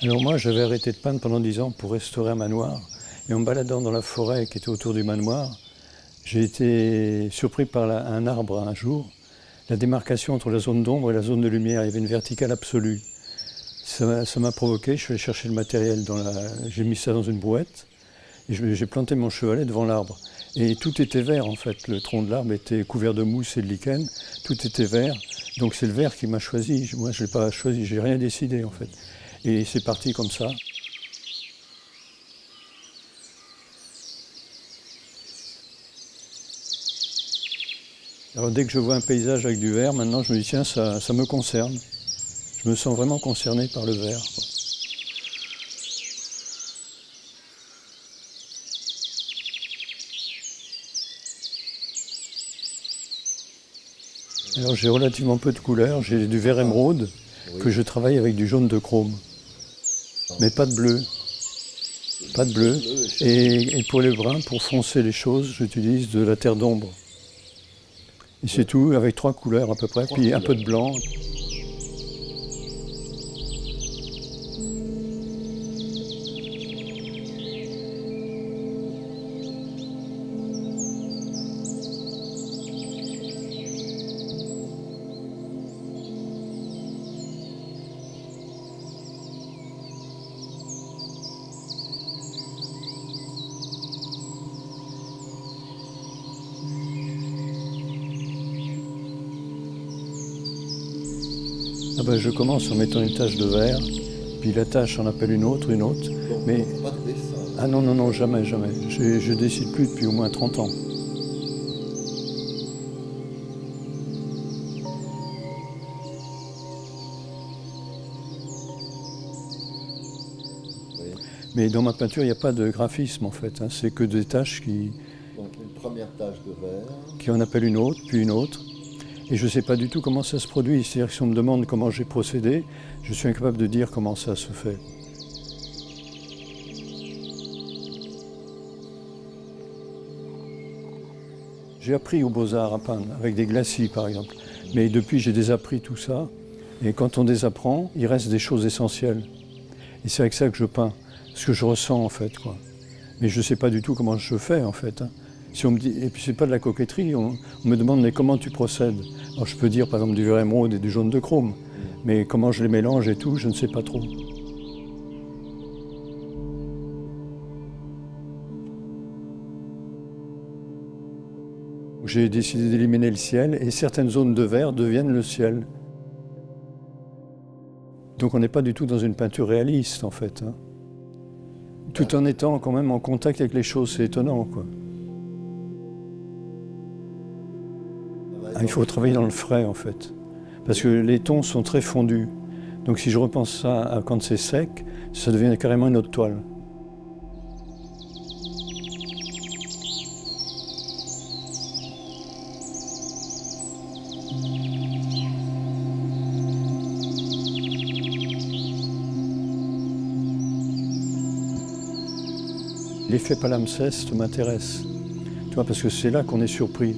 Alors moi, j'avais arrêté de peindre pendant 10 ans pour restaurer un manoir. Et en me baladant dans la forêt qui était autour du manoir, j'ai été surpris par un arbre un jour. La démarcation entre la zone d'ombre et la zone de lumière, il y avait une verticale absolue. Ça m'a provoqué, je suis allé chercher le matériel, j'ai mis ça dans une brouette et j'ai planté mon chevalet devant l'arbre. Et tout était vert en fait, le tronc de l'arbre était couvert de mousse et de lichen, tout était vert. Donc c'est le vert qui m'a choisi, moi je ne l'ai pas choisi, j'ai rien décidé en fait. Et c'est parti comme ça. Alors dès que je vois un paysage avec du vert, maintenant je me dis tiens, ça me concerne. Je me sens vraiment concerné par le vert, quoi. Alors j'ai relativement peu de couleurs, j'ai du vert émeraude que je travaille avec du jaune de chrome. Mais pas de bleu. Pas de bleu. Et pour les bruns, pour foncer les choses, j'utilise de la terre d'ombre. Et c'est tout, avec 3 couleurs à peu près, puis un peu de blanc. Ah ben, je commence en mettant une tache de vert, puis la tache en appelle une autre. Mais Pas de dessin. ah non, non, non, jamais, jamais. Je décide plus depuis au moins 30 ans. Oui. Mais dans ma peinture, il n'y a pas de graphisme en fait, hein. C'est que des taches Donc une première tache de vert. qui en appellent une autre, puis une autre. Et je ne sais pas du tout comment ça se produit. C'est-à-dire que si on me demande comment j'ai procédé, je suis incapable de dire comment ça se fait. J'ai appris aux Beaux-Arts à peindre, avec des glacis par exemple. Mais depuis, j'ai désappris tout ça. Et quand on désapprend, il reste des choses essentielles. Et c'est avec ça que je peins, ce que je ressens en fait, quoi. Mais je ne sais pas du tout comment je fais en fait, hein. Si on me dit, et puis c'est pas de la coquetterie, on me demande mais comment tu procèdes. Alors je peux dire par exemple du vert émeraude et du jaune de chrome, mais comment je les mélange et tout, je ne sais pas trop. J'ai décidé d'éliminer le ciel et certaines zones de vert deviennent le ciel. Donc on n'est pas du tout dans une peinture réaliste en fait, hein. Tout en étant quand même en contact avec les choses, c'est étonnant, quoi. Ah, il faut travailler dans le frais en fait, parce que les tons sont très fondus. Donc si je repense ça à quand c'est sec, ça devient carrément une autre toile. L'effet palimpseste m'intéresse, tu vois, parce que c'est là qu'on est surpris.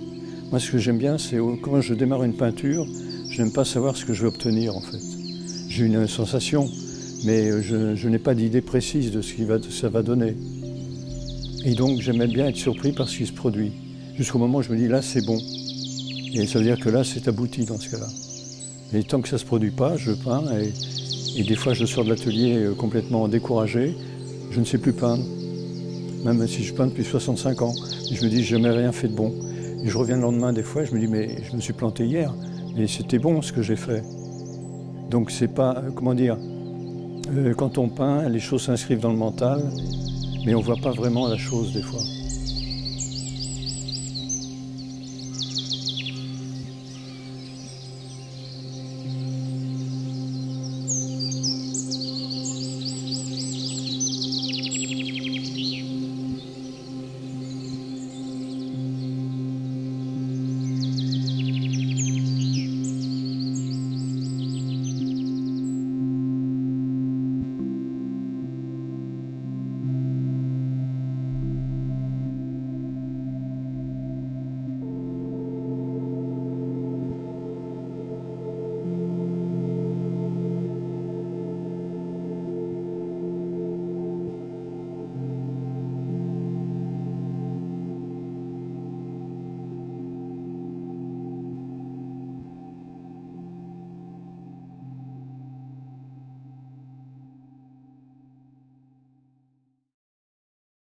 Moi, ce que j'aime bien, c'est quand je démarre une peinture, je n'aime pas savoir ce que je vais obtenir, en fait. J'ai une sensation, mais je n'ai pas d'idée précise de ce que ça va donner. Et donc, j'aimais bien être surpris par ce qui se produit, jusqu'au moment où je me dis, là, c'est bon. Et ça veut dire que là, c'est abouti dans ce cas-là. Et tant que ça ne se produit pas, je peins, et des fois, je sors de l'atelier complètement découragé, je ne sais plus peindre. Même si je peins depuis 65 ans, je me dis, j'ai jamais rien fait de bon. Et je reviens le lendemain des fois, je me dis, mais je me suis planté hier, et c'était bon ce que j'ai fait. Donc c'est pas, comment dire, quand on peint, les choses s'inscrivent dans le mental, mais on voit pas vraiment la chose des fois.